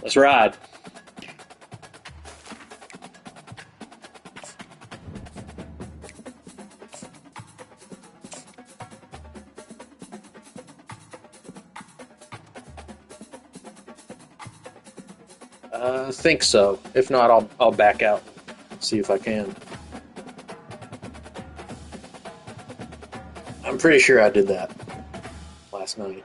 Let's ride. I think so. If not, I'll back out. See if I can. I'm pretty sure I did that last night.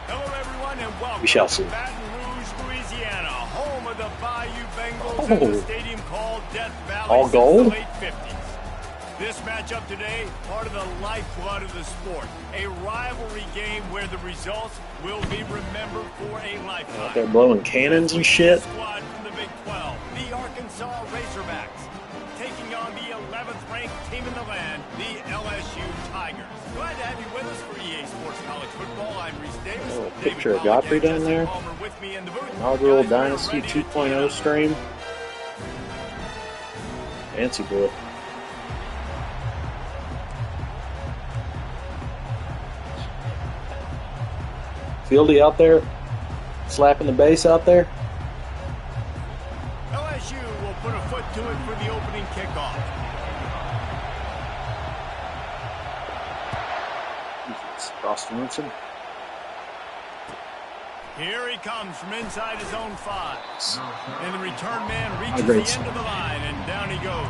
Hello, everyone, and welcome We shall see. to Baton Rouge, Louisiana, home of the Bayou Bengals in the stadium called Death Valley All since gold? the late 50s. This matchup today, part of the lifeblood of the sport, a rivalry game where the results will be remembered for a lifetime. They're blowing cannons and shit. Squad from the Big 12, the Arkansas Razorbacks, taking on the 11th ranked team in the land, the LSU Tigers. Glad to have you with us for EA Sports College Football. I'm Reese Davis. Oh, a picture of Godfrey down there. With me in the booth. Inaugural Dynasty 2.0 stream. Fancy boy. Fieldy out there, slapping the bass out there. LSU will put a foot to it for the opening kickoff. Austin Winston. Here he comes from inside his own 5. And the return man reaches Great. the end of the line, and down he goes.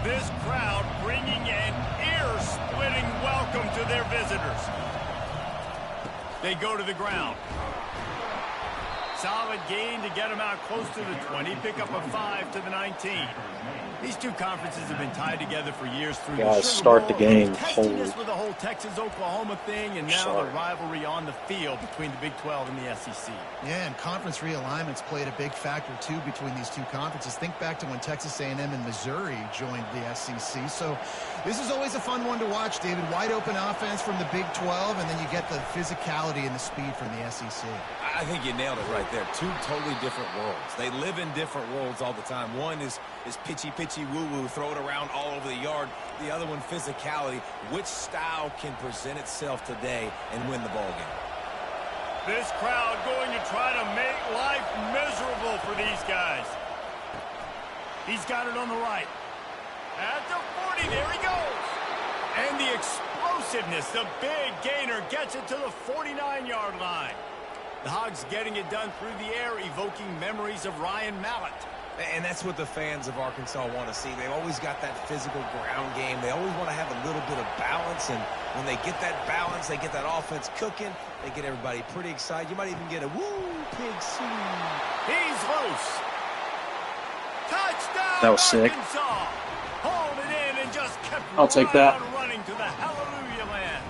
This crowd bringing an ear-splitting welcome to their visitors. They go to the ground. Solid gain to get them out close to the 20. Pick up a 5 to the 19. These two conferences have been tied together for years through Guys, the Sugar start the Bowl, game. testiness with the whole Texas-Oklahoma thing, and now Sorry. the rivalry on the field between the Big 12 and the SEC. Yeah, and conference realignments played a big factor, too, between these two conferences. Think back to when Texas A&M and Missouri joined the SEC. So this is always a fun one to watch, David. Wide open offense from the Big 12, and then you get the physicality and the speed from the SEC. I think you nailed it right there. Two totally different worlds. They live in different worlds all the time. One is pitchy, woo-woo, throw it around all over the yard. The other one, physicality. Which style can present itself today and win the ball game? This crowd going to try to make life miserable for these guys. He's got it on the right. At the 40, there he goes. And the explosiveness, the big gainer gets it to the 49-yard line. The Hogs getting it done through the air, evoking memories of Ryan Mallett. And that's what the fans of Arkansas want to see. They've always got that physical ground game. They always want to have a little bit of balance. And when they get that balance, they get that offense cooking, they get everybody pretty excited. You might even get a woo, pig swing. He's loose. Touchdown, That was sick. Arkansas. Hauled it in and just kept I'll take that. on running to the hallelujah land.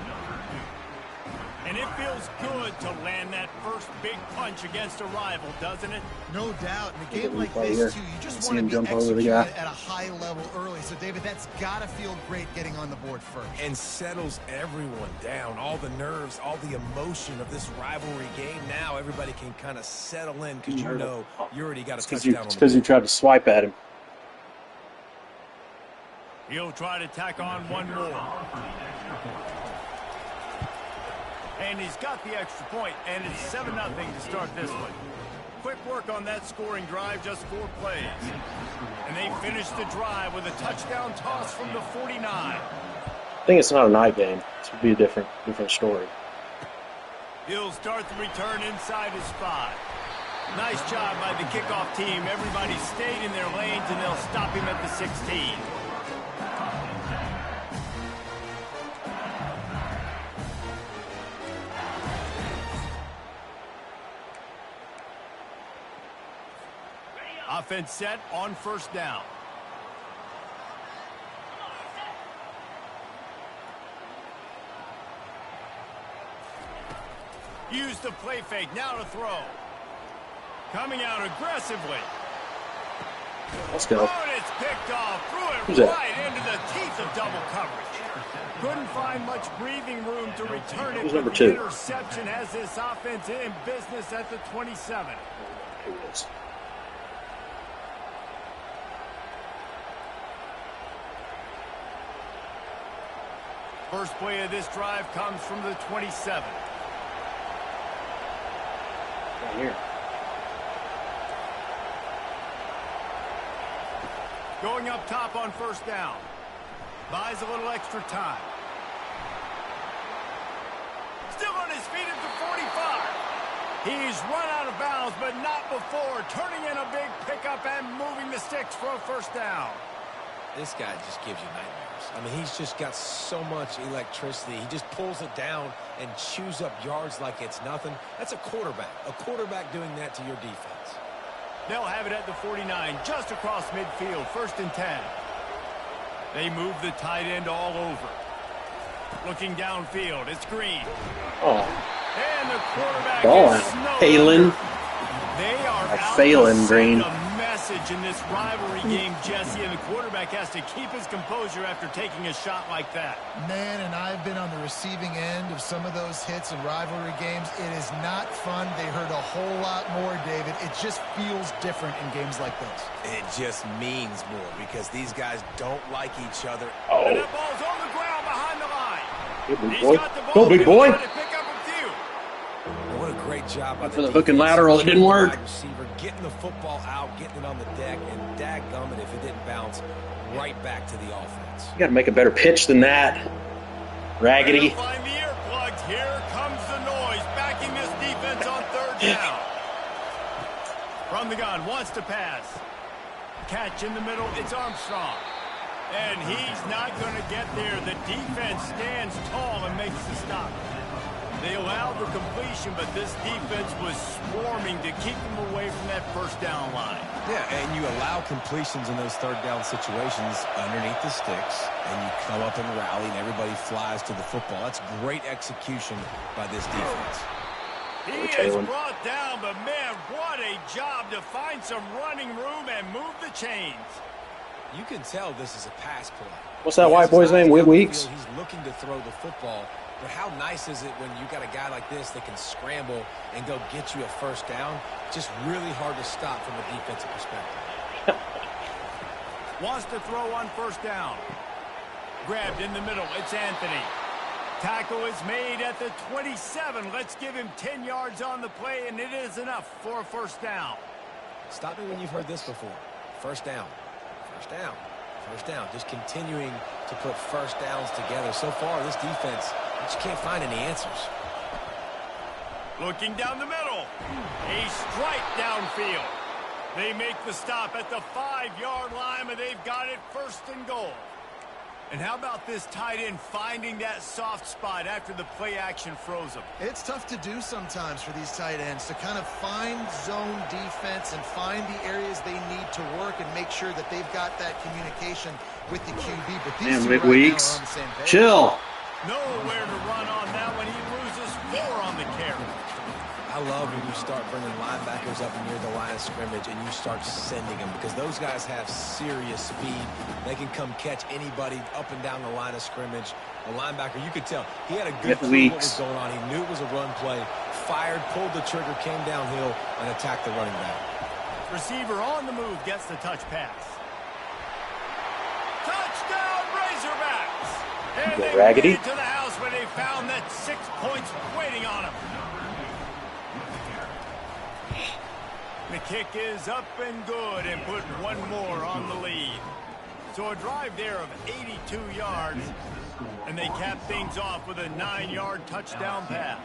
And it feels good to land that first big punch against a rival, doesn't it? No doubt. In a game like Right this, here. too, you just See want to him be jump over the executing guy. it at a high level early. So, David, that's got to feel great getting on the board first. And settles everyone down. All the nerves, all the emotion of this rivalry game. Now everybody can kind of settle in because you know you already got a touchdown on the Because you tried to swipe at him. He'll try to tack on one more. And he's got the extra point, and it's 7-0 to start this one. Quick work on that scoring drive, just 4 plays. And they finish the drive with a touchdown toss from the 49. I think it's not a night game. This would be a different story. He'll start the return inside his 5. Nice job by the kickoff team. Everybody stayed in their lanes, and they'll stop him at the 16. Offense set on first down. Use the play fake. Now to throw. Coming out aggressively. Let's go. Oh, and it's picked off. Who's Threw it that? right into the teeth of double coverage. Couldn't find much breathing room to return it. Who's number but 2? the interception has this offense in business at the 27. Here it is. First play of this drive comes from the 27. Right here. Going up top on first down. Buys a little extra time. Still on his feet at the 45. He's run out of bounds, but not before turning in a big pickup and moving the sticks for a first down. This guy just gives you nightmares. I mean, he's just got so much electricity. He just pulls it down and chews up yards like it's nothing. That's a quarterback. A quarterback doing that to your defense. They'll have it at the 49, just across midfield, 1st and 10. They move the tight end all over. Looking downfield, it's Green. Oh, And the quarterback ball is out. snowed Phelan. under. They are out Phelan, to Green. send a message in this rivalry game, Jesse, and the quarterback has to keep his composure after taking a shot like that. Man, and I've been on the receiving end of some of those hits in rivalry games. It is not fun. They hurt a whole lot more, David. It just feels different in games like this. It just means more because these guys don't like each other. And Oh, that ball's on the ground behind the line. good big He's boy. got the ball. Go, big He'll boy. try to pick up a few. What a great job by For the the hook and defense. lateral, it didn't work. Wide receiver getting the football out, getting it on the deck, and dadgummit if it didn't bounce right back to the offense. You got to make a better pitch than that. Raggedy. They'll find the earplugs. Here comes the noise, backing this defense on 3rd down. From the gun, wants to pass. Catch in the middle, it's Armstrong. And he's not going to get there. The defense stands tall and makes the stop. They allowed the completion, but this defense was swarming to keep them away from that first down line. Yeah, and you allow completions in those 3rd down situations underneath the sticks, and you come up and rally, and everybody flies to the football. That's great execution by this defense. He is brought down, but man, what a job to find some running room and move the chains. You can tell this is a pass play. What's that He white has his boy's eyes name? Whit down the Weeks? field. He's looking to throw the football, but how nice is it when you got a guy like this that can scramble and go get you a first down? Just really hard to stop from a defensive perspective. Wants to throw on first down. Grabbed in the middle. It's Anthony. Tackle is made at the 27. Let's give him 10 yards on the play, and it is enough for a first down. Stop me when you've heard this before. First down. First down. First down. Just continuing to put first downs together. So far, this defense just can't find any answers. Looking down the middle. A strike downfield. They make the stop at the 5-yard line, but they've got it 1st and goal. And how about this tight end finding that soft spot after the play action froze him? It's tough to do sometimes for these tight ends to kind of find zone defense and find the areas they need to work and make sure that they've got that communication with the QB. But these Damn, two Whit right now Weeks. are on the same page. Chill. Nowhere to run on that one. He loses 4 on the carry. I love when you start bringing linebackers up near the line of scrimmage and you start sending them because those guys have serious speed. They can come catch anybody up and down the line of scrimmage. A linebacker, you could tell, he had a good clue what was going on. He knew it was a run play, fired, pulled the trigger, came downhill, and attacked the running back. Receiver on the move gets the touch pass. Touchdown, Razorbacks! And they Raggedy. made it to the house where they found that 6 points waiting on them. The kick is up and good and put one more on the lead. So a drive there of 82 yards, and they cap things off with a 9-yard touchdown pass.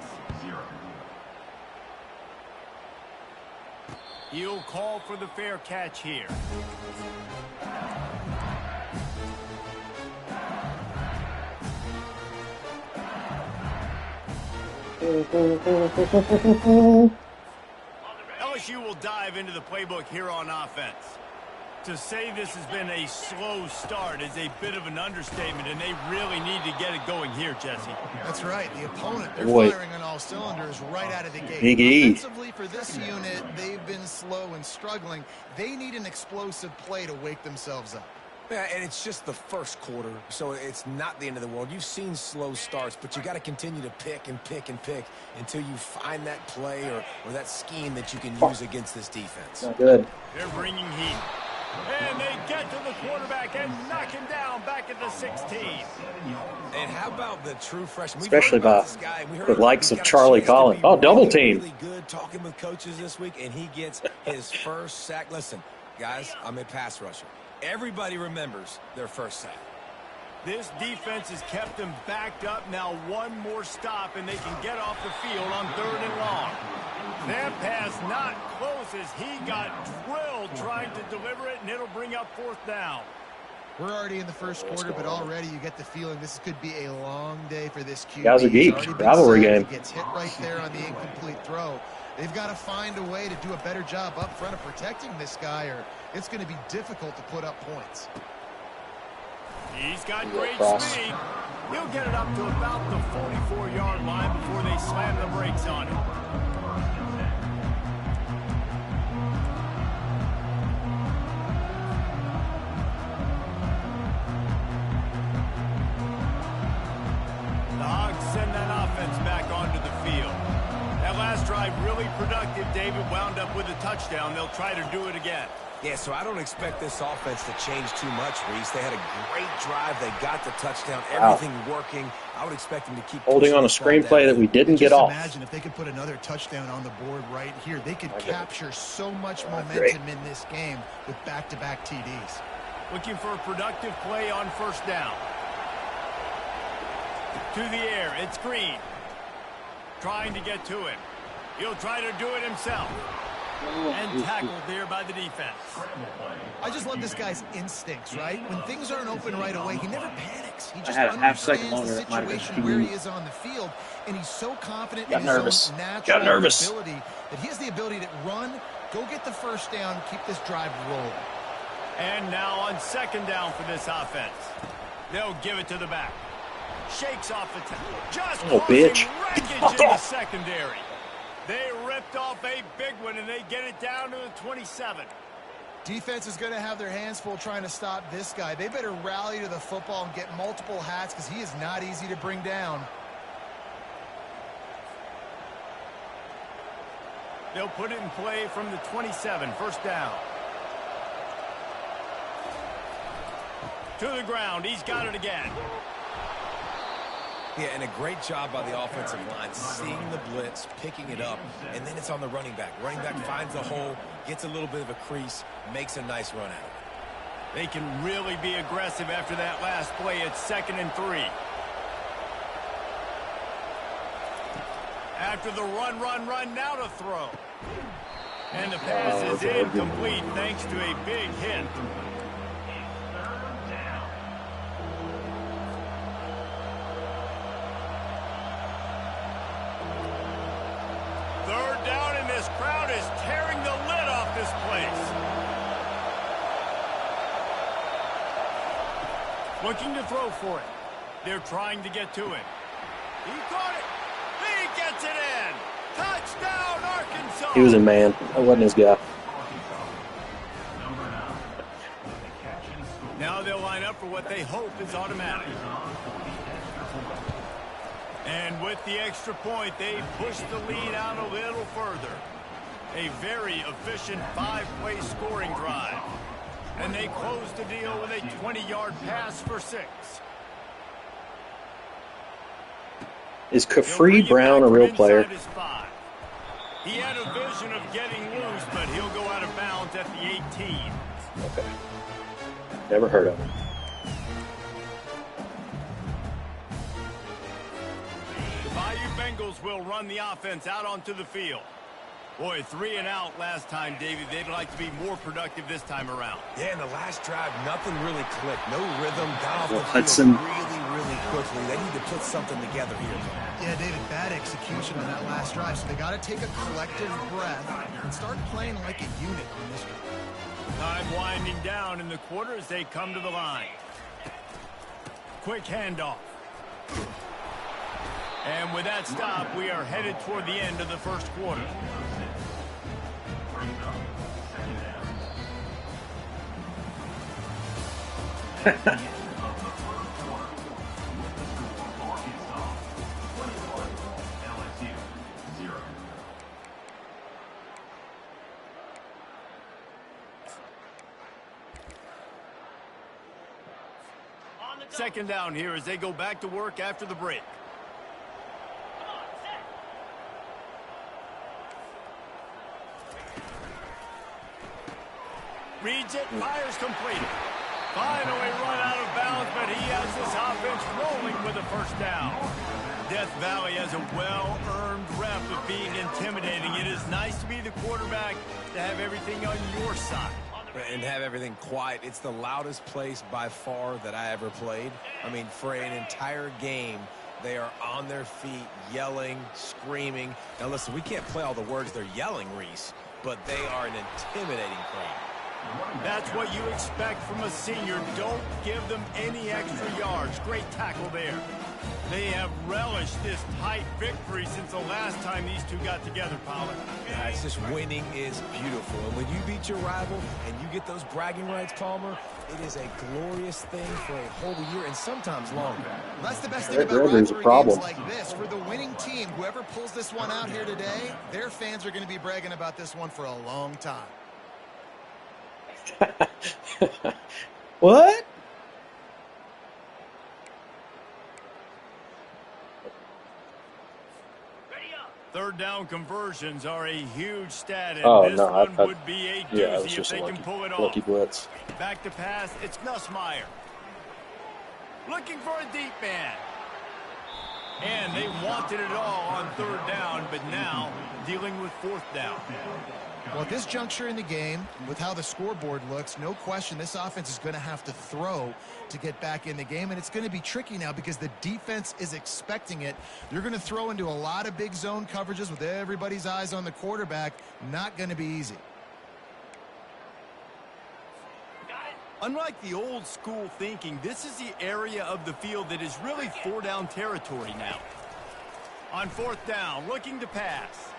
He'll call for the fair catch here. LSU will dive into the playbook here on offense. To say this has been a slow start is a bit of an understatement, and they really need to get it going here, Jesse. That's right. The opponent, they're Boy. firing on all cylinders right out of the gate. Big E. Offensively, for this unit, they've been slow and struggling. They need an explosive play to wake themselves up. Yeah, and it's just the first quarter, so it's not the end of the world. You've seen slow starts, but you got to continue to pick and pick and pick until you find that play or that scheme that you can use against this defense. Not good. They're bringing heat. And they get to the quarterback and knock him down back at the 16. And how about the true freshman? Especially by the likes of Charlie Collins. Oh, double team. Really good talking with coaches this week, and he gets his first sack. Listen, guys, I'm a pass rusher. Everybody remembers their first sack. This defense has kept them backed up. Now one more stop, and they can get off the field on 3rd and long. That pass not close as he got drilled trying to deliver it, and it'll bring up 4th down. We're already in the first quarter, but already you get the feeling this could be a long day for this QB. Guys are geeks. Rivalry game. He gets hit right there on the incomplete throw. They've got to find a way to do a better job up front of protecting this guy, or it's going to be difficult to put up points. He's got great speed. He'll get it up to about the 44-yard line before they slam the brakes on him. The Hogs send that offense back onto the field. That last drive really productive. David wound up with a touchdown. They'll try to do it again. Yeah, so I don't expect this offense to change too much, Reese. They had a great drive. They got the touchdown. Everything working. I would expect them to keep holding on a screenplay that we didn't get off. Imagine if they could put another touchdown on the board right here. They could capture so much momentum in this game with back-to-back TDs. Looking for a productive play on 1st down. To the air, it's Green. Trying to get to him. He'll try to do it himself. And tackled there by the defense. I just love this guy's instincts, right? When things aren't open right away, he never panics. He just had a half-second understands longer, the it might have been situation 2 where he minutes. is on the field, and he's so confident Got in nervous. his own Got natural nervous. ability that he has the ability to run, go get the first down, keep this drive rolling. And now on 2nd down for this offense. They'll give it to the back. Shakes off the tackle. Just bitch. wreckage in the secondary. They ripped off a big one, and they get it down to the 27. Defense is going to have their hands full trying to stop this guy. They better rally to the football and get multiple hats because he is not easy to bring down. They'll put it in play from the 27, 1st down. To the ground. He's got it again. Yeah, and a great job by the offensive line, seeing the blitz, picking it up, and then it's on the running back. Running back finds a hole, gets a little bit of a crease, makes a nice run at it. They can really be aggressive after that last play. It's 2nd and 3. After the run, now to throw. And the pass is incomplete thanks to a big hit. Crowd is tearing the lid off this place. Looking to throw for it. They're trying to get to it. He caught it. He gets it in. Touchdown, Arkansas. He was a man. That wasn't his guy. Now they'll line up for what they hope is automatic. And with the extra point, they push the lead out a little further. A very efficient 5-play scoring drive. And they close the deal with a 20-yard pass for 6. Is Kafri Brown a real player? He had a vision of getting loose, but he'll go out of bounds at the 18. Okay. Never heard of him. The Bayou Bengals will run the offense out onto the field. Boy, 3 and out last time, David. They'd like to be more productive this time around. Yeah, in the last drive, nothing really clicked. No rhythm, got off the Hudson. field really quickly. They need to put something together here. Yeah, David, bad execution on that last drive, so they got to take a collective breath and start playing like a unit on this one. Time winding down in the quarter as they come to the line. Quick handoff. And with that stop, we are headed toward the end of the first quarter. Second down here as they go back to work after the break. Reads it, fires complete. Finally run out of bounds, but he has this offense rolling with a first down. Death Valley has a well-earned rep of being intimidating. It is nice to be the quarterback, to have everything on your side. And have everything quiet. It's the loudest place by far that I ever played. I mean, for an entire game, they are on their feet, yelling, screaming. Now, listen, we can't play all the words they're yelling, Reese, but they are an intimidating crowd. That's what you expect from a senior. Don't give them any extra yards. Great tackle there. They have relished this tight victory since the last time these two got together, Pollard. Yeah, it's just winning is beautiful. And when you beat your rival and you get those bragging rights, Palmer, it is a glorious thing for a whole year and sometimes longer. Well, that's the best thing about rivalry games like this. For the winning team, whoever pulls this one out here today, their fans are going to be bragging about this one for a long time. What? Third down conversions are a huge stat, and Oh, this no, one would be a yeah, it was doozy if just they a can pull it lucky off. blitz. Back to pass, it's Nussmeier. Looking for a deep man. And they wanted it all on third down, but now dealing with fourth down. Well, at this juncture in the game, with how the scoreboard looks, no question this offense is going to have to throw to get back in the game, and it's going to be tricky now because the defense is expecting it. You're going to throw into a lot of big zone coverages with everybody's eyes on the quarterback. Not going to be easy. Unlike the old school thinking, this is the area of the field that is really four-down territory now. On fourth down, looking to pass.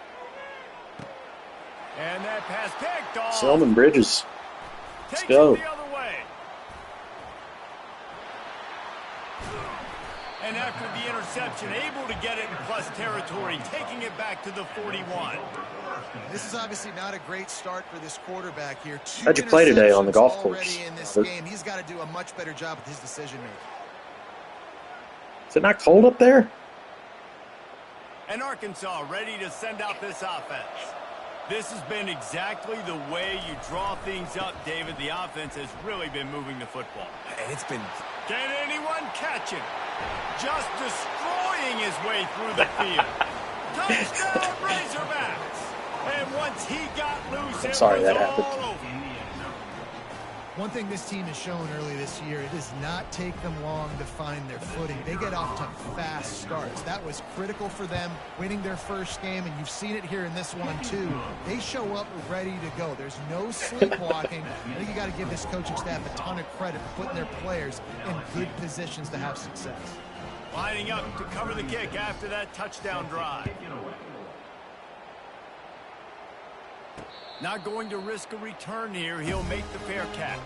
And that pass picked off. Selman Bridges. Let's Takes go. it the other way. And after the interception, able to get it in plus territory, taking it back to the 41. This is obviously not a great start for this quarterback here. How'd you play today on the golf course? Already in this game, he's got to do a much better job with his decision making. Is it not cold up there? And Arkansas ready to send out this offense. This has been exactly the way you draw things up, David. The offense has really been moving the football. And it's been... Can anyone catch him? Just destroying his way through the field. Touchdown, Razorbacks! And once he got loose, I'm sorry it was that all happened. over. One thing this team has shown early this year, it does not take them long to find their footing. They get off to fast starts. That was critical for them winning their first game, and you've seen it here in this one too. They show up ready to go. There's no sleepwalking. I think you got to give this coaching staff a ton of credit for putting their players in good positions to have success. Lining up to cover the kick after that touchdown drive. Not going to risk a return here. He'll make the fair catch.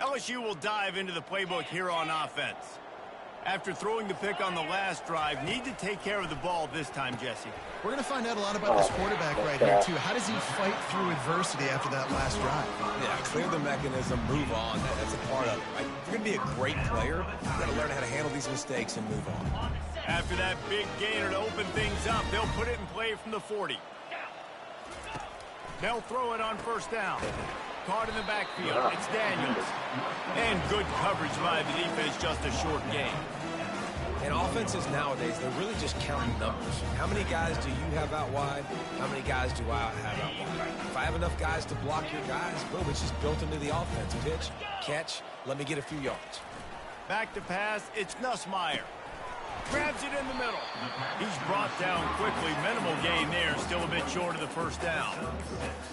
LSU will dive into the playbook here on offense. After throwing the pick on the last drive, need to take care of the ball this time, Jesse. We're going to find out a lot about this quarterback right here, too. How does he fight through adversity after that last drive? Yeah, clear the mechanism, move on. That's a part of it, right? If you're going to be a great player, you've got to learn how to handle these mistakes and move on. After that big gainer to open things up, they'll put it in play from the 40. They'll throw it on first down. Caught in the backfield. It's Daniels. And good coverage by the defense, just a short game. And offenses nowadays, they're really just counting numbers. How many guys do you have out wide? How many guys do I have out wide? If I have enough guys to block your guys, boom, it's just built into the offense. Pitch, catch, let me get a few yards. Back to pass, it's Nussmeier. Grabs it in the middle. He's brought down quickly. Minimal gain there. Still a bit short of the first down.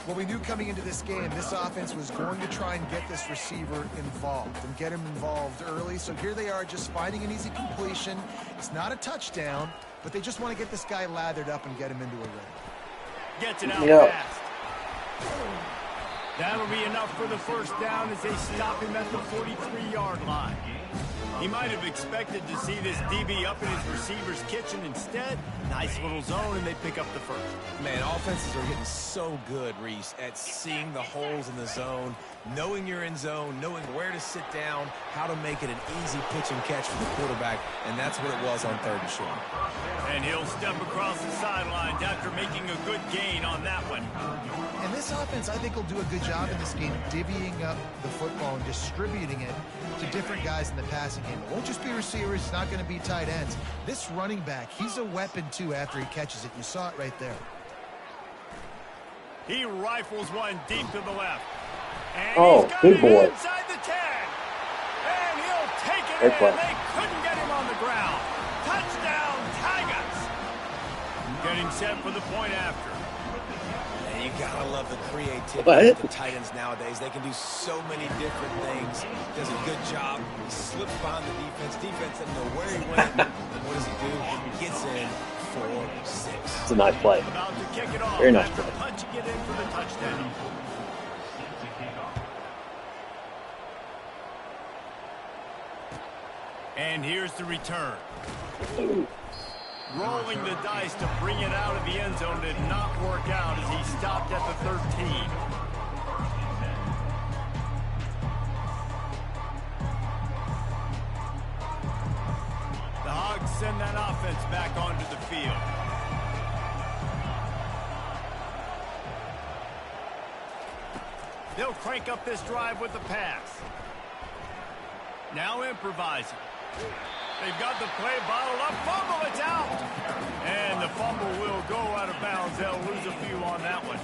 Well, we knew coming into this game, this offense was going to try and get this receiver involved and get him involved early. So here they are just finding an easy completion. It's not a touchdown, but they just want to get this guy lathered up and get him into a rhythm. Gets it out fast. That'll be enough for the first down as they stop him at the 43-yard line. He might have expected to see this DB up in his receiver's kitchen. Instead, nice little zone, and they pick up the first. Man, offenses are getting so good, Reese, at seeing the holes in the zone, knowing you're in zone, knowing where to sit down, how to make it an easy pitch and catch for the quarterback, and that's what it was on 3rd and short. And he'll step across the sidelines after making a good gain on that one. And this offense, I think, will do a good job in this game divvying up the football and distributing it to different guys in the passing game. It won't just be receivers. It's not going to be tight ends. This running back, he's a weapon, too, after he catches it. You saw it right there. He rifles one deep to the left. And oh, good boy. Inside the 10. And he'll take it Great in. play. They couldn't get him on the ground. Touchdown, Tigers. Getting set for the point after. And you gotta love the creativity of the tight ends nowadays. They can do so many different things. Does a good job. He slips behind the defense. Defense doesn't know where he went. What does he do? He gets in for 6. It's a nice play. About to kick it off. Very nice play. Punching it in for the touchdown. And here's the return. Rolling the dice to bring it out of the end zone did not work out as he stopped at the 13. The Hogs send that offense back onto the field. They'll crank up this drive with the pass. Now improvising. They've got the play bottled up. Fumble, it's out. And the fumble will go out of bounds. They'll lose a few on that one.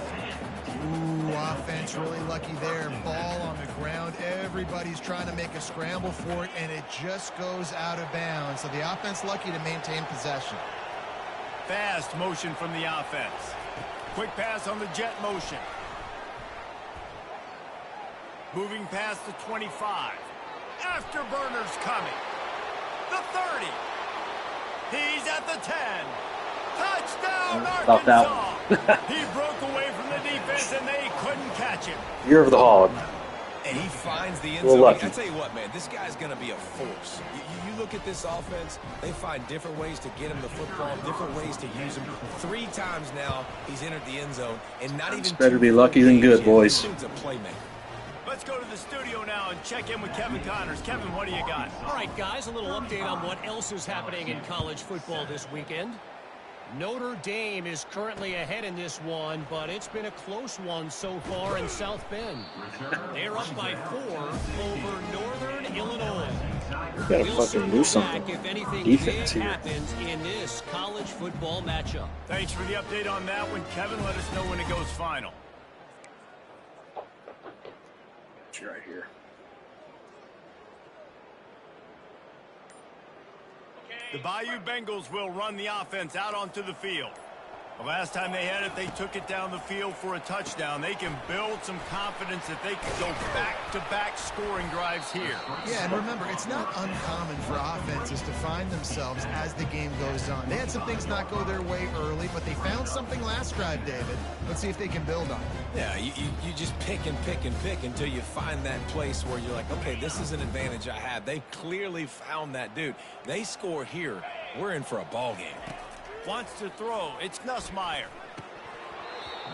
Ooh, offense really lucky there. Ball on the ground. Everybody's trying to make a scramble for it, and it just goes out of bounds. So the offense lucky to maintain possession. Fast motion from the offense. Quick pass on the jet motion. Moving past the 25. Afterburners coming. The 30. He's at the 10. Touchdown, Arkansas. He broke away from the defense, and they couldn't catch him. Year of the Hog. And he finds the end zone. I tell you what, man, this guy's going to be a force. You look at this offense, they find different ways to get him the football, different ways to use him. 3 times now he's entered the end zone, and not It's even better to be lucky than good, boys. This dude's a playmaker. Let's go to the studio now and check in with Kevin Connors. Kevin, what do you got? All right, guys, a little update on what else is happening in college football this weekend. Notre Dame is currently ahead in this one, but it's been a close one so far in South Bend. They're up by 4 over Northern Illinois. We gotta fucking do something. If anything Defense big here. happens in this college football matchup. Thanks for the update on that one, Kevin. Let us know when it goes final. Right here. The Bayou Bengals will run the offense out onto the field. The last time they had it, they took it down the field for a touchdown. They can build some confidence that they can go back-to-back scoring drives here. Yeah, and remember, it's not uncommon for offenses to find themselves as the game goes on. They had some things not go their way early, but they found something last drive, David. Let's see if they can build on it. Yeah, you just pick and pick and pick until you find that place where you're like, okay, this is an advantage I have. They clearly found that dude. They score here, we're in for a ball game. Wants to throw. It's Nussmeier.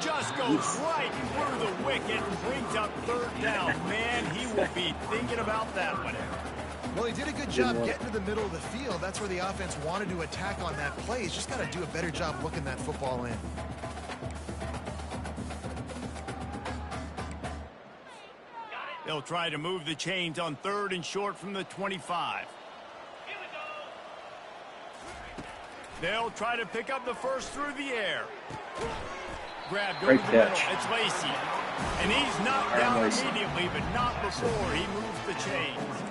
Just goes right through the wicket and brings up 3rd down. Man, he will be thinking about that one. Well, he did a good job getting to the middle of the field. That's where the offense wanted to attack on that play. He's just got to do a better job looking that football in. They'll try to move the chains on 3rd and short from the 25. They'll try to pick up the first through the air. Grabbed over the middle. It's Lacey. And he's knocked down immediately, but not before he moves the chains.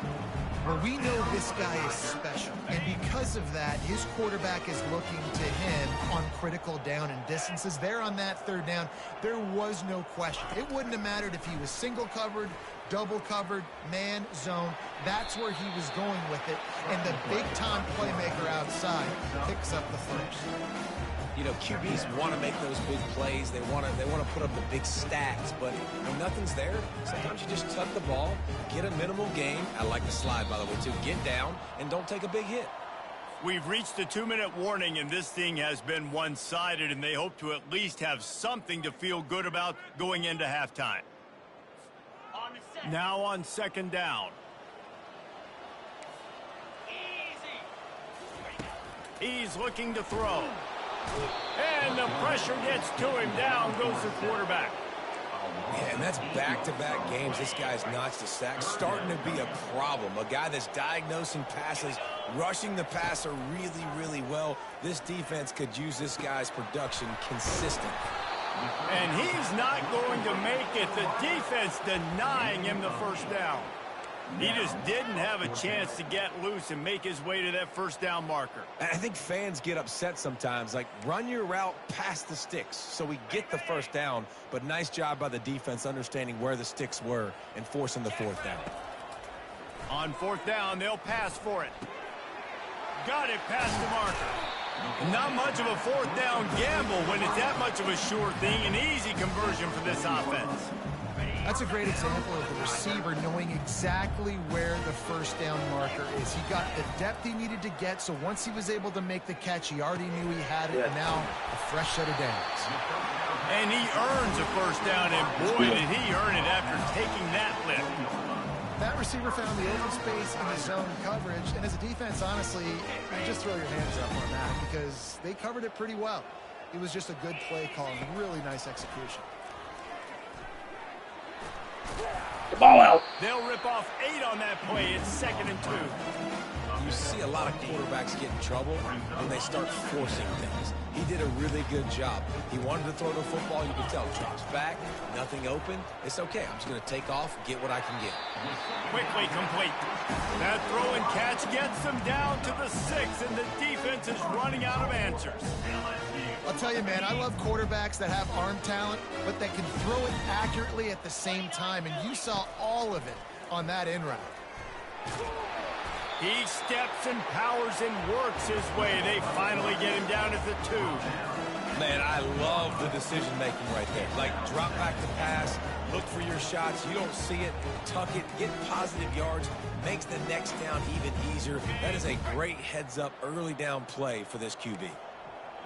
where we know this guy is special. And because of that, his quarterback is looking to him on critical down and distances. There on that third down, there was no question. It wouldn't have mattered if he was single covered, double covered, man, zone. That's where he was going with it. And the big-time playmaker outside picks up the first. You know, QBs want to make those big plays. They want to put up the big stats. But when nothing's there, sometimes you just tuck the ball, get a minimal gain. I like the slide, by the way, too. Get down and don't take a big hit. We've reached the 2-minute warning, and this thing has been one-sided, and they hope to at least have something to feel good about going into halftime. Now on second down. He's looking to throw. And the pressure gets to him. Down goes the quarterback. Yeah, and that's back-to-back games. This guy's notched a sack, starting to be a problem. A guy that's diagnosing passes, rushing the passer really, really well. This defense could use this guy's production consistently. And he's not going to make it. The defense denying him the first down. He just didn't have a chance to get loose and make his way to that first down marker. And I think fans get upset sometimes, like run your route past the sticks so we get the first down, but nice job by the defense understanding where the sticks were and forcing the fourth down. On fourth down, they'll pass for it. Got it past the marker. Not much of a fourth down gamble when it's that much of a sure thing. An easy conversion for this offense. That's a great example of the receiver knowing exactly where the first down marker is. He got the depth he needed to get, so once he was able to make the catch, he already knew he had it, and now a fresh set of downs. And he earns a first down, and boy, did he earn it after taking that lift. That receiver found the open space in the zone coverage, and as a defense, honestly, you just throw your hands up on that because they covered it pretty well. It was just a good play call and really nice execution. The ball out. They'll rip off 8 on that play. It's 2nd and 2. You see a lot of quarterbacks get in trouble when they start forcing things. He did a really good job. He wanted to throw the football. You can tell. Drops back, nothing open. It's okay. I'm just going to take off, get what I can get. Quickly complete. That throw and catch gets them down to the 6, and the defense is running out of answers. I'll tell you, man, I love quarterbacks that have arm talent, but that can throw it accurately at the same time, and you saw all of it on that in route. He steps and powers and works his way. They finally get him down at the 2. Man, I love the decision-making right there. Like, drop back to pass, look for your shots. You don't see it, tuck it, get positive yards, makes the next down even easier. That is a great heads-up early down play for this QB.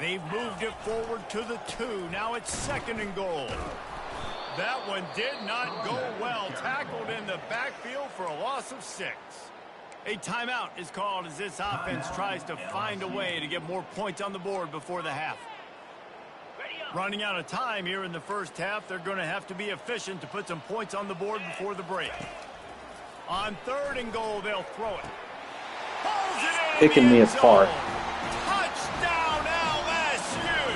They've moved it forward to the 2. Now it's 2nd and goal. That one did not go well. Tackled in the backfield for a loss of 6. A timeout is called as this offense tries to find a way to get more points on the board before the half. Running out of time here in the first half, they're going to have to be efficient to put some points on the board before the break. On 3rd and goal, they'll throw it. Pulls it in. Picking me apart. Touchdown, LSU!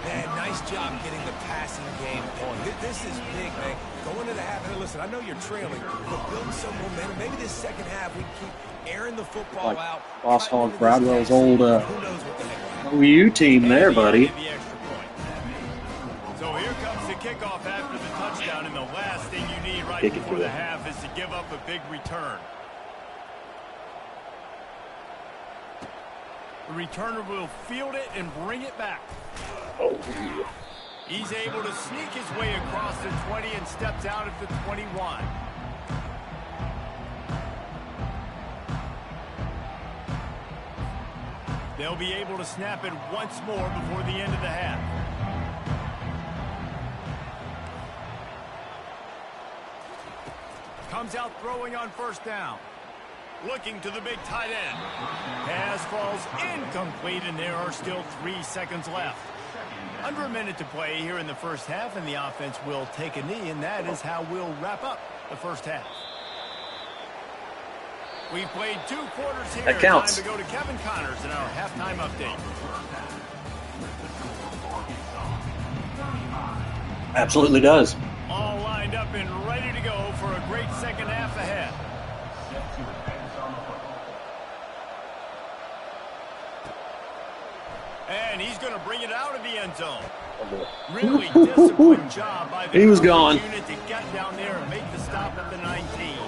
Man, nice job getting the passing game going. This is big, man. Go into the half, and listen, I know you're trailing, but build some momentum. Maybe this second half we can keep airing the football like out. Boss Hog Bradwell's old Who knows what the heck. OU team there, buddy. The extra point. So here comes the kickoff after the touchdown, and the last thing you need right before the half is to give up a big return. The returner will field it and bring it back. Oh, He's able to sneak his way across the 20 and steps out at the 21. They'll be able to snap it once more before the end of the half. Comes out throwing on first down. Looking to the big tight end. Pass falls incomplete, and there are still 3 seconds left. Under a minute to play here in the first half, and the offense will take a knee, and that is how we'll wrap up the first half. We've played 2 quarters here. That counts. Time to go to Kevin Connors in our halftime update. absolutely does. All lined up and ready to go for a great second half ahead. the end zone. Oh, boy. Really disciplined job by the He was coverage gone. unit to get down there and make the stop at the 19.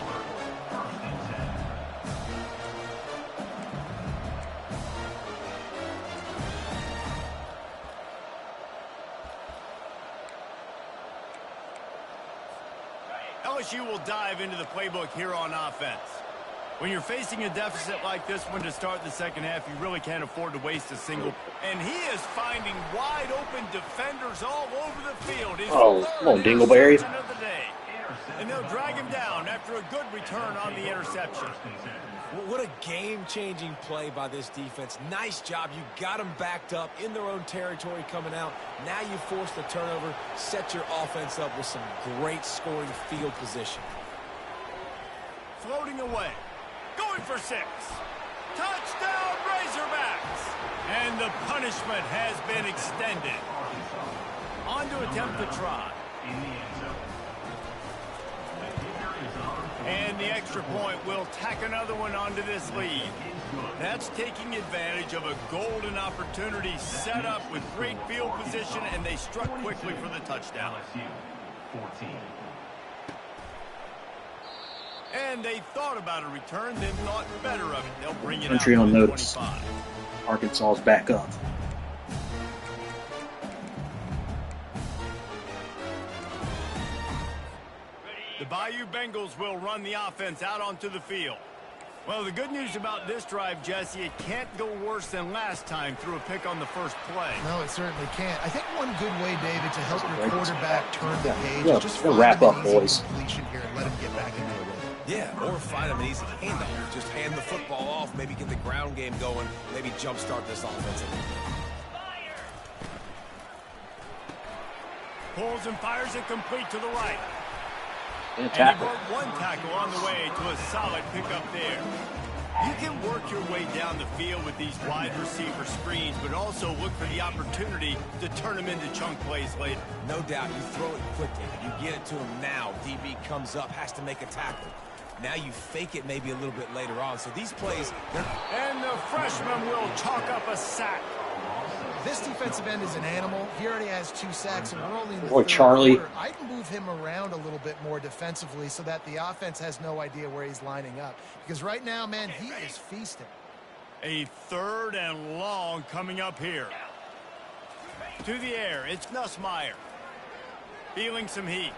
LSU will dive into the playbook here on offense. When you're facing a deficit like this one to start the second half, you really can't afford to waste a single. And he is finding wide open defenders all over the field. His Oh, third come on, Dingleberry. interception of the day. And they'll drag him down after a good return on the interception. What a game-changing play by this defense. Nice job. You got them backed up in their own territory coming out. Now you force the turnover, set your offense up with some great scoring field position. Floating away. Going for 6. Touchdown, Razorbacks. And the punishment has been extended. On to attempt the try. And the extra point will tack another one onto this lead. That's taking advantage of a golden opportunity set up with great field position, and they struck quickly for the touchdown. And they thought about a return, then thought better of it. They'll bring it Country out on to the notice. 25. Arkansas's back up. The Bayou Bengals will run the offense out onto the field. Well, the good news about this drive, Jesse, it can't go worse than last time through a pick on the first play. No, it certainly can't. I think one good way, David, to help your quarterback turn the page Yeah, is just we'll find wrap him up, an easy boys. completion here and let him get back into it. Yeah, or find them an easy handoff. Just hand the football off, maybe get the ground game going, maybe jumpstart this offense a little bit. Pulls and fires it complete to the right. And And he tackle. broke one tackle on the way to a solid pickup there. You can work your way down the field with these wide receiver screens, but also look for the opportunity to turn them into chunk plays later. No doubt, you throw it quickly. You get it to him now. DB comes up, has to make a tackle. Now you fake it maybe a little bit later on. So these plays, And the freshman will chalk up a sack. This defensive end is an animal. He already has 2 sacks, and we're only in the Boy, third Charlie. quarter. I'd move him around a little bit more defensively so that the offense has no idea where he's lining up. Because right now, man, he is feasting. A 3rd and long coming up here. To the air, it's Nussmeier. Feeling some heat.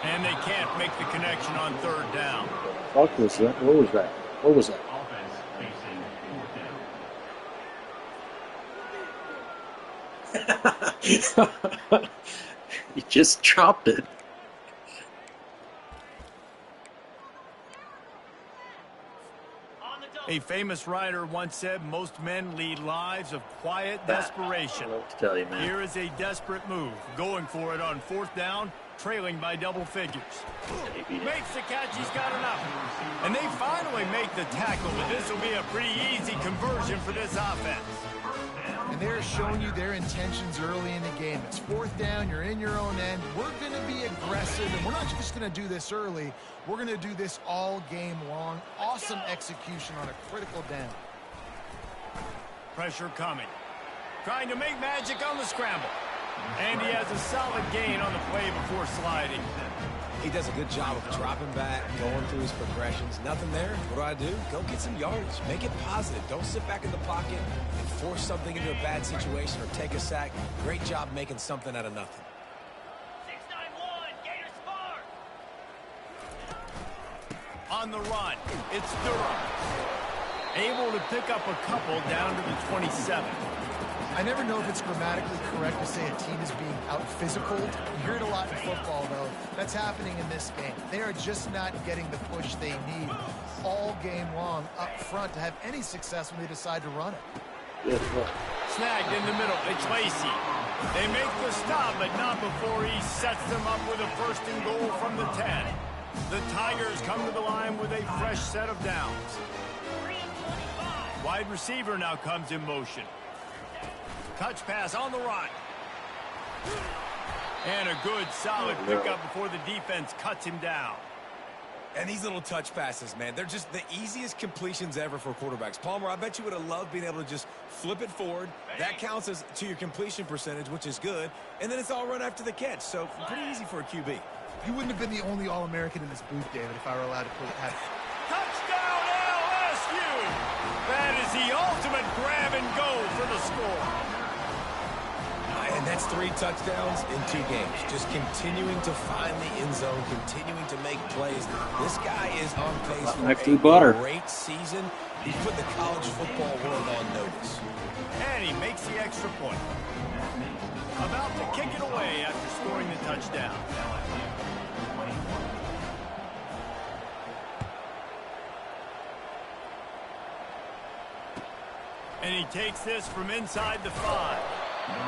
And they can't make the connection on 3rd down. Fuck was that? What was that? What was that? You just chopped it. A famous writer once said, most men lead lives of quiet I desperation. don't know what to tell you, man. Here is a desperate move. Going for it on 4th down, trailing by double figures. Makes the catch, he's got enough. And they finally make the tackle, but this will be a pretty easy conversion for this offense. And they're showing you their intentions early in the game. It's 4th down, you're in your own end. We're going to be aggressive, and we're not just going to do this early. We're going to do this all game long. Awesome execution on a critical down. Pressure coming. Trying to make magic on the scramble. And he has a solid gain on the play before sliding. he does a good job of dropping back, going through his progressions. Nothing there. What do? Go get some yardage. Make it positive. Don't sit back in the pocket and force something into a bad situation or take a sack. Great job making something out of nothing. 691, Gators Spark. On the run, it's Durham. Able to pick up a couple down to the 27. I never know if it's grammatically correct to say a team is being out-physicaled. You hear it a lot in football, though. That's happening in this game. They are just not getting the push they need all game long up front to have any success when they decide to run it. Snagged in the middle. It's Lacey. They make the stop, but not before he sets them up with a first and goal from the 10. The Tigers come to the line with a fresh set of downs. Wide receiver now comes in motion. Touch pass on the run. And a good, solid pickup before the defense cuts him down. And these little touch passes, man, they're just the easiest completions ever for quarterbacks. Palmer, I bet you would have loved being able to just flip it forward. That counts as to your completion percentage, which is good. And then it's all run after the catch, so pretty easy for a QB. You wouldn't have been the only All-American in this booth, David, if I were allowed to put it. Touchdown LSU! That is the ultimate grab and go for the score. And that's 3 touchdowns in 2 games. Just continuing to find the end zone, continuing to make plays. This guy is on pace for a great season. He's put the college football world on notice. And he makes the extra point. About to kick it away after scoring the touchdown. And he takes this from inside the 5.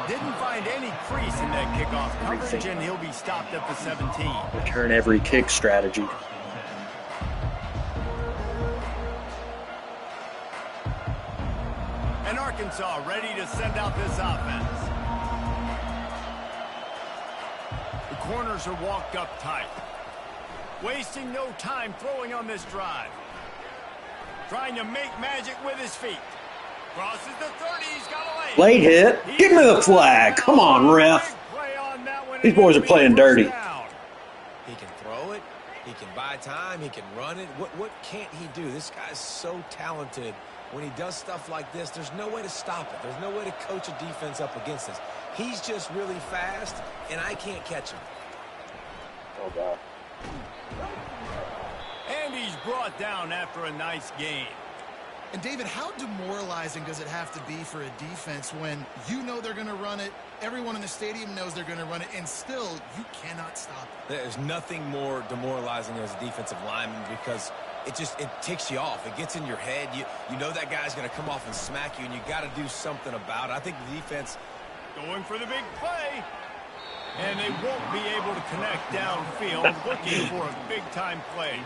Didn't find any crease in that kickoff coverage, and he'll be stopped at the 17. Return every kick strategy. And Arkansas ready to send out this offense. The corners are walked up tight. Wasting no time throwing on this drive. Trying to make magic with his feet. Crosses the 30, he's got a lane. Late hit. Give me the flag. Come on, ref. These boys are playing dirty. He can throw it. He can buy time. He can run it. What can't he do? This guy's so talented. When he does stuff like this, there's no way to stop it. There's no way to coach a defense up against this. He's just really fast, and I can't catch him. Oh, God. And he's brought down after a nice gain. And, David, how demoralizing does it have to be for a defense when you know they're going to run it, everyone in the stadium knows they're going to run it, and still you cannot stop it? There's nothing more demoralizing as a defensive lineman because it ticks you off. It gets in your head. You know that guy's going to come off and smack you, and you got to do something about it. I think the defense going for the big play. And they won't be able to connect downfield, looking for a big-time play.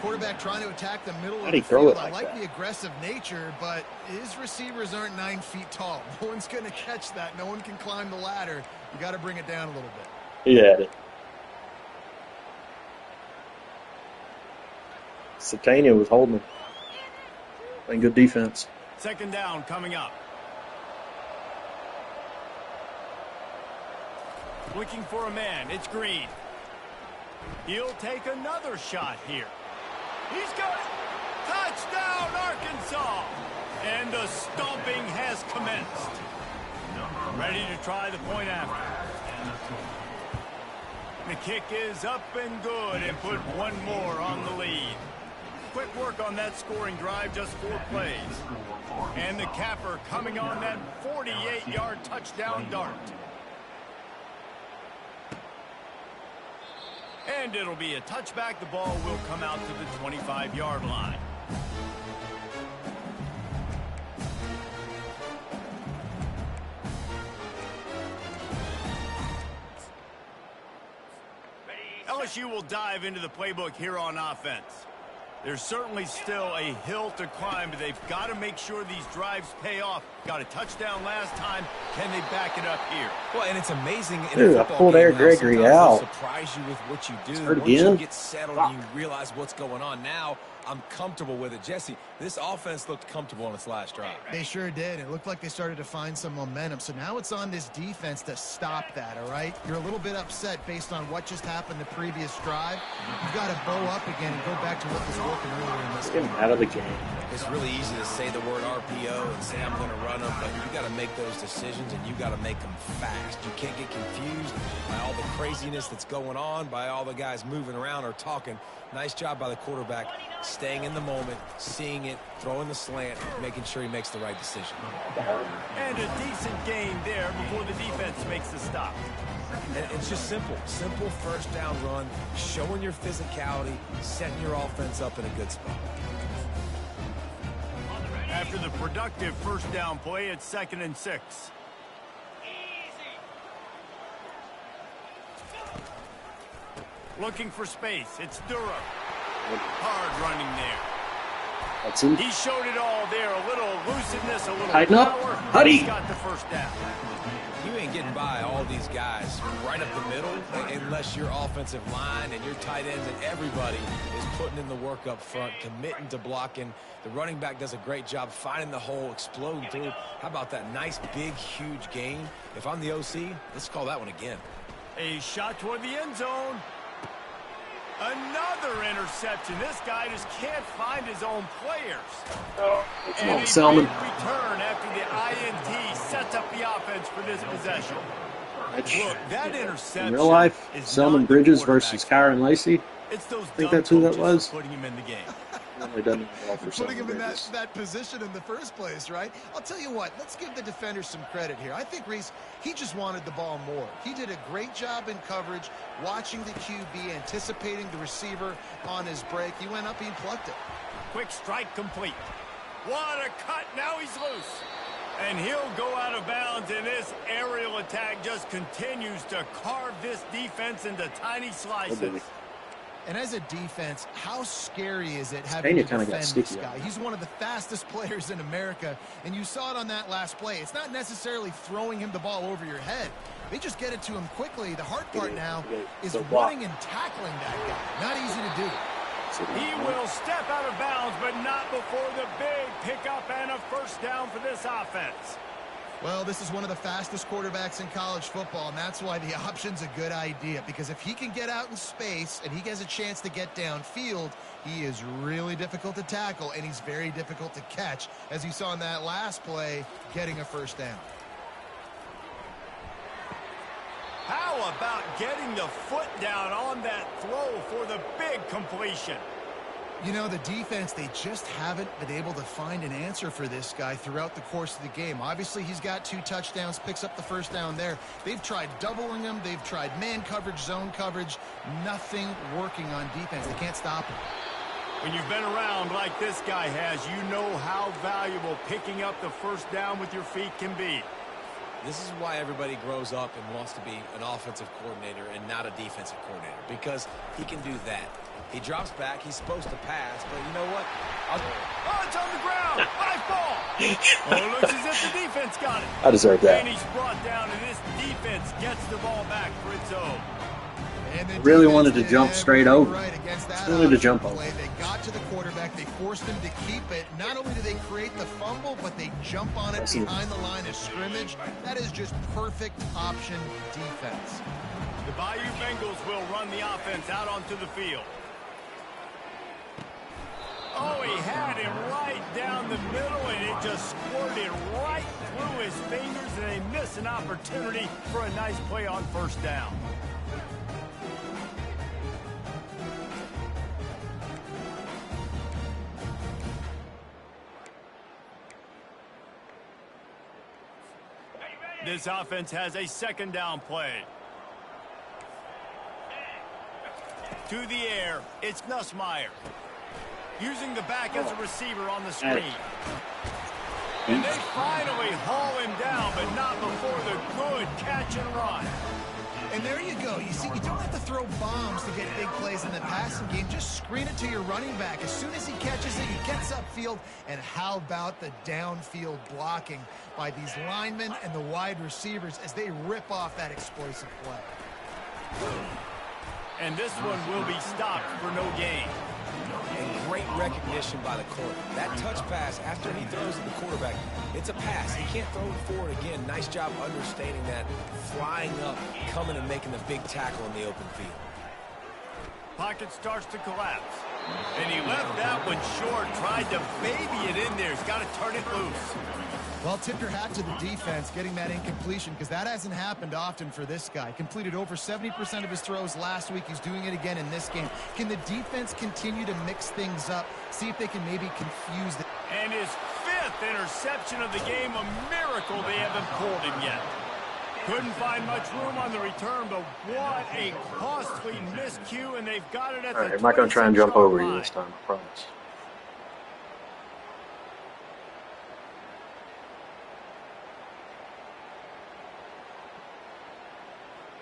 Quarterback trying to attack the middle How'd of he the throw field. it like I like that? the aggressive nature, but his receivers aren't 9 feet tall. No one's going to catch that. No one can climb the ladder. You got to bring it down a little bit. He had it. Satania was holding him. Playing good defense. Second down coming up. Looking for a man. It's Green. He'll take another shot here. He's got it. Touchdown, Arkansas. And the stomping has commenced. Ready to try the point after. The kick is up and good and put one more on the lead. Quick work on that scoring drive, just 4 plays. And the capper coming on that 48-yard touchdown dart. And it'll be a touchback. The ball will come out to the 25-yard line. LSU will dive into the playbook here on offense. There's certainly still a hill to climb, but they've got to make sure these drives pay off. Got a touchdown last time. Can they back it up here? Well, and it's amazing. Dude, I pulled Eric Gregory out. Surprise you with what you do. Hurt Once you again? get settled and you realize what's going on now, I'm comfortable with it. Jesse, this offense looked comfortable on its last drive. They sure did. It looked like they started to find some momentum. So now it's on this defense to stop that, all right? You're a little bit upset based on what just happened the previous drive. You've got to bow up again and go back to what was working earlier in this Get him out of the game. It's really easy to say the word RPO and say I'm going to run them, but you got to make those decisions and you got to make them fast. You can't get confused by all the craziness that's going on, by all the guys moving around or talking. Nice job by the quarterback, staying in the moment, seeing it, throwing the slant, making sure he makes the right decision. And a decent gain there before the defense makes the stop. And it's just simple first down run, showing your physicality, setting your offense up in a good spot. After the productive first down play, it's 2nd and 6. Looking for space. It's Durham. Hard running there. That's him. He showed it all there. A little elusiveness, a little Tighten up. power. Huddy. He's got the first down. You ain't getting by all these guys right up the middle unless your offensive line and your tight ends and everybody is putting in the work up front, committing to blocking. The running back does a great job finding the hole, exploding through. How about that nice, big, huge gain? If I'm the OC, let's call that one again. A shot toward the end zone. Another interception. This guy just can't find his own players. Come And on, a Selman. big return after the INT sets up the offense for this possession. Look, that interception In real life, is Selman not the Bridges quarterback's versus fault. Kyron Lacey. It's those think dumb that's who that coaches was. putting him in the game. Really done well for Putting him Selman in Bridges. that position in the first place, right? I'll tell you what, let's give the defenders some credit here. I think Reese, he just wanted the ball more. He did a great job in coverage, watching the QB, anticipating the receiver on his break. He went up, he plucked it. Quick strike complete. What a cut. Now he's loose. And he'll go out of bounds, and this aerial attack just continues to carve this defense into tiny slices. And as a defense, how scary is it Pena having to kinda got defend this sticky guy? on He's one of the fastest players in America, and you saw it on that last play. It's not necessarily throwing him the ball over your head. They just get it to him quickly. The hard part now is The block. running and tackling that guy. Not easy to do. He will step out of bounds, but not before the big pickup and a first down for this offense. Well, this is one of the fastest quarterbacks in college football, and that's why the option's a good idea, because if he can get out in space and he has a chance to get downfield, he is really difficult to tackle, and he's very difficult to catch, as you saw in that last play, getting a first down. How about getting the foot down on that throw for the big completion? You know, the defense, they just haven't been able to find an answer for this guy throughout the course of the game. Obviously, he's got 2 touchdowns, picks up the first down there. They've tried doubling him. They've tried man coverage, zone coverage. Nothing working on defense. They can't stop him. When you've been around like this guy has, you know how valuable picking up the first down with your feet can be. This is why everybody grows up and wants to be an offensive coordinator and not a defensive coordinator, because he can do that. He drops back. He's supposed to pass, but you know what? Oh, it's on the ground. High ball. Oh, it looks as if the defense got it. I deserve that. And he's brought down, and this defense gets the ball back for its own. And I really wanted to jump straight over. Right against that Just wanted to jump play. over. They got to the quarterback. They forced him to keep it. Not only do they create the fumble, but they jump on it behind the line of scrimmage. That is just perfect option defense. The Bayou Bengals will run the offense out onto the field. Oh, he had him right down the middle, and it just squirted right through his fingers, and they miss an opportunity for a nice play on first down. This offense has a second down play. To the air, it's Nussmeier. Using the back as a receiver on the screen. And they finally haul him down, but not before the good catch and run. And there you go. You see, you don't have to throw bombs to get big plays in the passing game. Just screen it to your running back. As soon as he catches it, he gets upfield. And how about the downfield blocking by these linemen and the wide receivers as they rip off that explosive play. And this one will be stopped for no gain. And great recognition by the corner. That touch pass after he throws to the quarterback, it's a pass. He can't throw it forward again. Nice job understanding that, flying up, coming and making the big tackle in the open field. Pocket starts to collapse. And he left that one short, tried to baby it in there. He's got to turn it loose. Well, tip your hat to the defense getting that incompletion, because that hasn't happened often for this guy. Completed over 70% of his throws last week. He's doing it again in this game. Can the defense continue to mix things up, see if they can maybe confuse the... And his 5th interception of the game, a miracle they haven't pulled him yet. Couldn't find much room on the return, but what a costly miscue, and they've got it at the 26-yard line. All right, I'm not going to try and jump over you this time, I promise.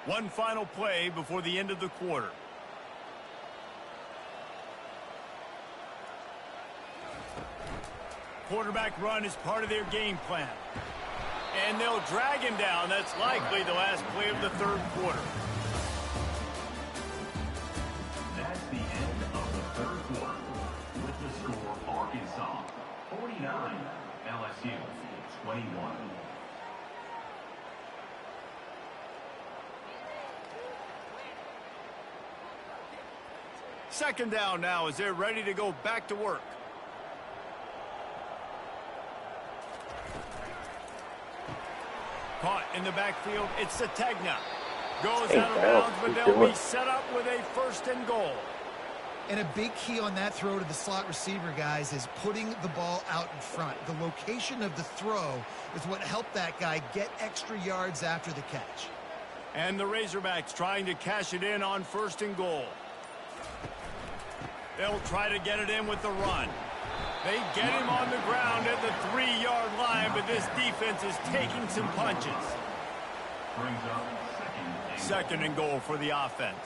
One final play before the end of the quarter. Quarterback run is part of their game plan. And they'll drag him down. That's likely the last play of the third quarter. That's the end of the third quarter. With the score, Arkansas 49, LSU 21. Second down now as they're ready to go back to work. Caught in the backfield. It's Sategna. Goes out of bounds, but they'll be set up with a first and goal. And a big key on that throw to the slot receiver, guys, is putting the ball out in front. The location of the throw is what helped that guy get extra yards after the catch. And the Razorbacks trying to cash it in on first and goal. They'll try to get it in with the run. They get him on the ground at the 3-yard line, but this defense is taking some punches. Brings up second and goal for the offense.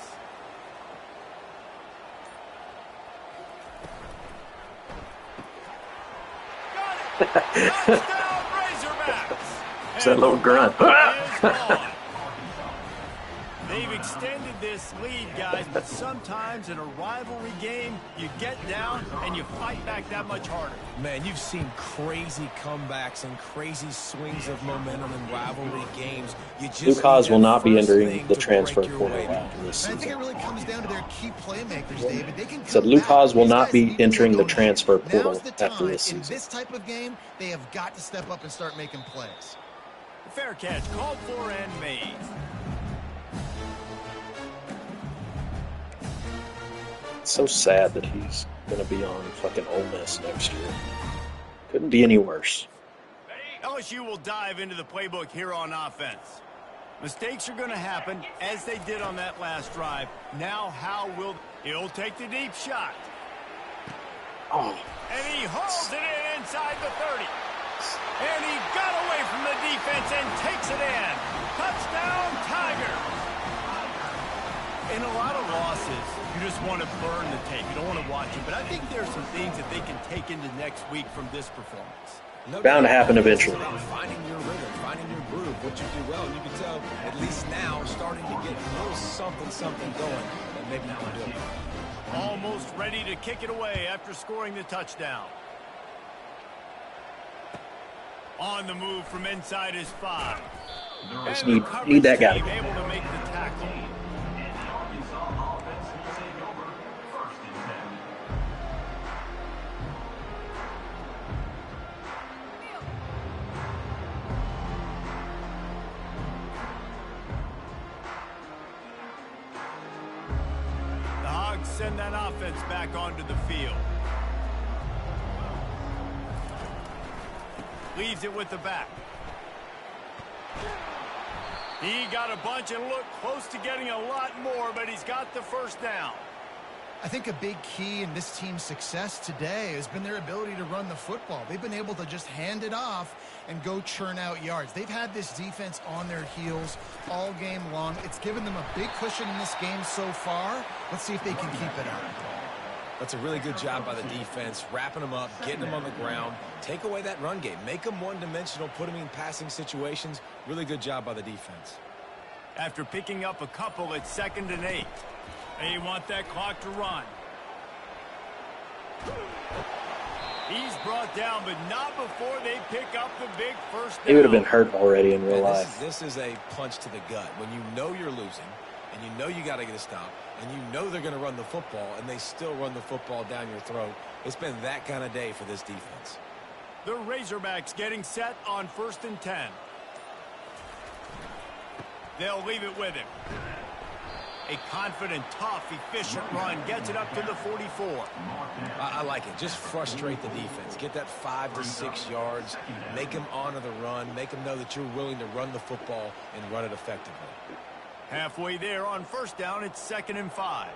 Got it! Touchdown, Razorbacks! It's that little grunt. They've extended this lead, guys, but sometimes in a rivalry game, you get down and you fight back that much harder. Man, you've seen crazy comebacks and crazy swings of momentum in rivalry games. Luke Hasz will not be entering the transfer portal after this I think season. it really comes down to their key playmakers, David. They can Said come Luke back. Hasz will These not guys be need to entering the go transfer Now's portal the after time. this In season. this type of game, they have got to step up and start making plays. Fair catch called for and made. It's so sad that he's going to be on fucking Ole Miss next year. Couldn't be any worse. LSU will dive into the playbook here on offense. Mistakes are going to happen, as they did on that last drive. Now, how will... He'll take the deep shot. Oh, And he hauls it in inside the 30. And he got away from the defense and takes it in. Touchdown, Tigers. In a lot of losses, you just want to burn the tape. You don't want to watch it. But I think there's some things that they can take into next week from this performance. bound to happen eventually. It's about finding your rhythm, finding your groove, what you do well. And you can tell, at least now, starting to get a little something going that maybe you can do. Almost ready to kick it away after scoring the touchdown. On the move from inside his 5. Just And the need coverage that guy. team able to make the tackle. and the Arkansas offense will take over first and 10. The Hogs send that offense back onto the field. Leaves it with the back. He got a bunch and looked close to getting a lot more, but he's got the first down. I think a big key in this team's success today has been their ability to run the football. They've been able to just hand it off and go churn out yards. They've had this defense on their heels all game long. It's given them a big cushion in this game so far. Let's see if they can keep it up. That's a really good job by the defense, wrapping them up, getting them on the ground. Take away that run game. Make them one-dimensional, put them in passing situations. Really good job by the defense. After picking up a couple, it's 2nd and 8. They want that clock to run. He's brought down, but not before they pick up the big first down. he would have been hurt already in real Man, life. this is a punch to the gut. When you know you're losing, and you know you got to get a stop, and you know they're going to run the football, and they still run the football down your throat. It's been that kind of day for this defense. The Razorbacks getting set on 1st and 10. They'll leave it with him. A confident, tough, efficient run gets it up to the 44. I like it. Just frustrate the defense. Get that 5 to 6 yards. Make them honor the run. Make them know that you're willing to run the football and run it effectively. Halfway there on 1st down, it's 2nd and 5.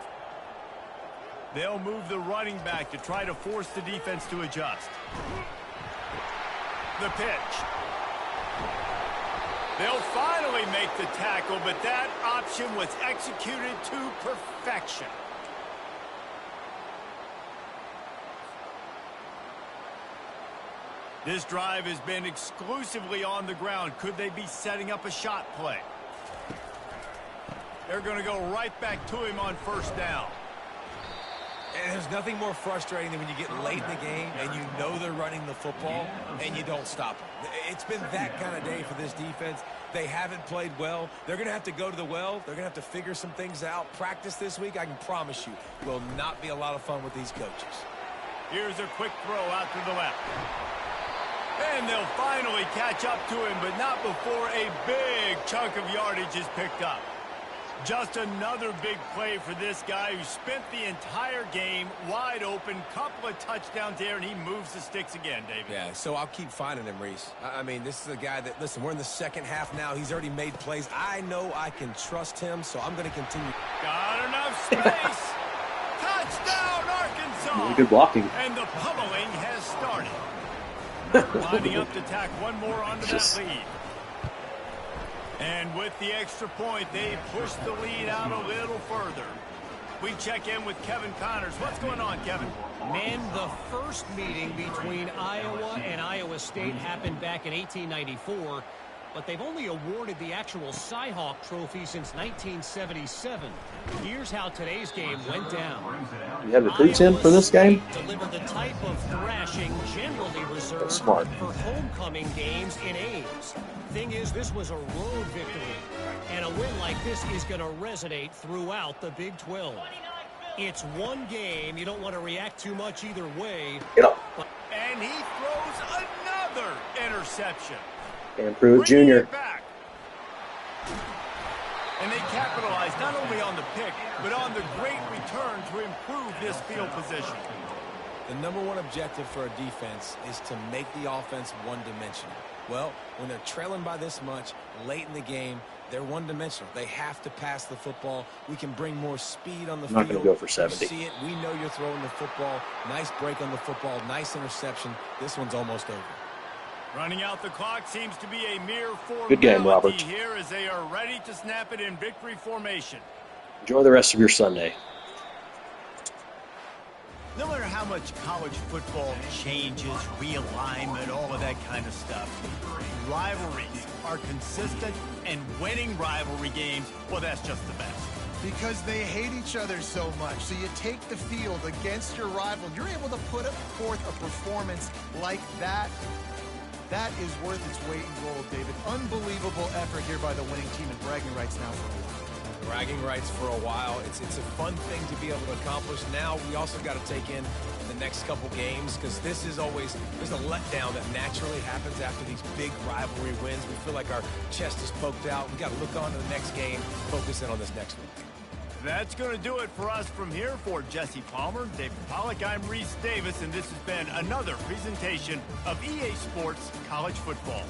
They'll move the running back to try to force the defense to adjust. The pitch. They'll finally make the tackle, but that option was executed to perfection. This drive has been exclusively on the ground. Could they be setting up a shot play? They're going to go right back to him on first down. And there's nothing more frustrating than when you get late in the game and you know they're running the football and you don't stop them. It's been that kind of day for this defense. They haven't played well. They're going to have to go to the well. They're going to have to figure some things out. Practice this week, I can promise you, will not be a lot of fun with these coaches. Here's a quick throw out to the left. And they'll finally catch up to him, but not before a big chunk of yardage is picked up. Just another big play for this guy who spent the entire game wide open, couple of touchdowns there, and he moves the sticks again, David. Yeah, so I'll keep finding him, Reese. I mean, this is a guy that, listen, we're in the second half now. He's already made plays. I know I can trust him, so I'm going to continue. Got enough space. Touchdown, Arkansas. Really good blocking. And the pummeling has started. Lining up to tack one more onto that lead. And with the extra point, they push the lead out a little further. We check in with Kevin Connors. What's going on, Kevin? Man, the first meeting between Iowa and Iowa State happened back in 1894, but they've only awarded the actual Cy-Hawk trophy since 1977. Here's how today's game went down. You have recruits in for this game? Delivered the type of thrashing generally reserved Smart. for homecoming games in Ames. Thing is, this was a road victory, and a win like this is going to resonate throughout the Big 12. It's one game. You don't want to react too much either way. Get up. And he throws another interception. And Pruitt Bringing Jr. it back. And they capitalize not only on the pick, but on the great return to improve this field position. The number one objective for a defense is to make the offense one-dimensional. Well, when they're trailing by this much late in the game, they're one-dimensional. They have to pass the football. We can bring more speed on the field. Not going to go for 70. You see it. We know you're throwing the football. Nice break on the football. Nice interception. This one's almost over. Running out the clock seems to be a mere formality Good game, Robert. here as they are ready to snap it in victory formation. Enjoy the rest of your Sunday. No matter how much college football changes, realignment, all of that kind of stuff, rivalries are consistent, and winning rivalry games, well, that's just the best. Because they hate each other so much. So you take the field against your rival. You're able to put forth a performance like that. That is worth its weight in gold, David. Unbelievable effort here by the winning team, and bragging rights now for a while. Bragging rights for a while. It's a fun thing to be able to accomplish. Now we also got to take in the next couple games, because this is always, there's a letdown that naturally happens after these big rivalry wins. We feel like our chest is poked out. We got to look on to the next game, focus in on this next one. That's going to do it for us from here. For Jesse Palmer, David Pollack, I'm Reese Davis, and this has been another presentation of EA Sports College Football.